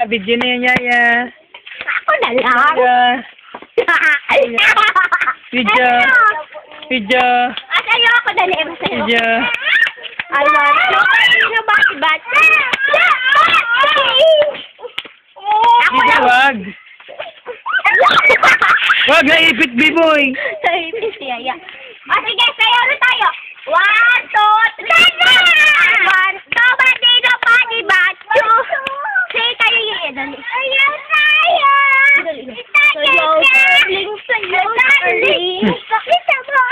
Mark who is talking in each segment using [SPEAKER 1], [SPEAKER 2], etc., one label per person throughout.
[SPEAKER 1] Video na yan, Yaya.
[SPEAKER 2] Ako na lang.
[SPEAKER 1] Video. Video.
[SPEAKER 2] Sa'yo ako dali. Sa'yo.
[SPEAKER 1] Video.
[SPEAKER 2] Alam. Sino ba si Bati?
[SPEAKER 1] Video, wag. Wag, naipit, B-boy.
[SPEAKER 2] Naipit si Yaya. Sige, sayo na tayo. 1, 2, 3. 1, 2, Bati na Bati Bati. Say tayo yun. Dali. Ayaw tayo. Tayo. Darling sa'yo. Darling. Pakita mo.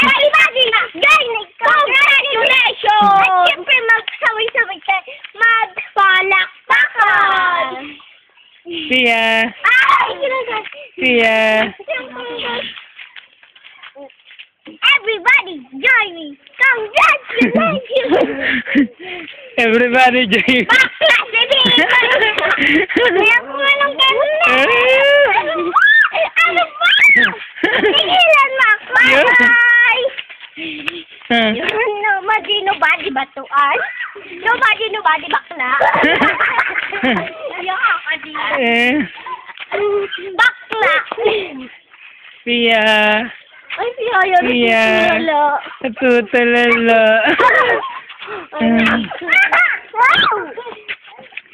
[SPEAKER 2] Ay, Bati na. Darling. Congratulations. At siyempre magsaway-saway tayo. Magpalakpakan.
[SPEAKER 1] Pia.
[SPEAKER 2] Ay,
[SPEAKER 1] Pia.
[SPEAKER 2] everybody join me. Congratulations.
[SPEAKER 1] Everybody join.
[SPEAKER 2] Bakla, baby. Kaya ko ng ganun na. Ano ba? Tigilan mo ako. Bye. Nobody batuan. Nobody bakla. Ayaw ka din. Bakla.
[SPEAKER 1] Pia.
[SPEAKER 2] Ay, si Yaya.
[SPEAKER 1] Pia. Natutulala.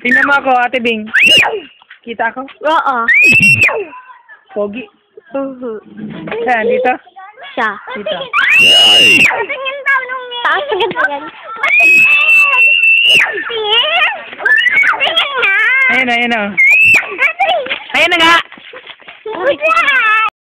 [SPEAKER 1] Tingnan mo ako, Ate Bing. Kita ako?
[SPEAKER 2] Oo.
[SPEAKER 1] Pogi. Saan, dito?
[SPEAKER 2] Siya.
[SPEAKER 1] Dito.
[SPEAKER 2] Tingin daw nung taas na ganyan. Tingin nga.
[SPEAKER 1] Ayan na, ayan na. Ayan na nga!
[SPEAKER 2] Budan!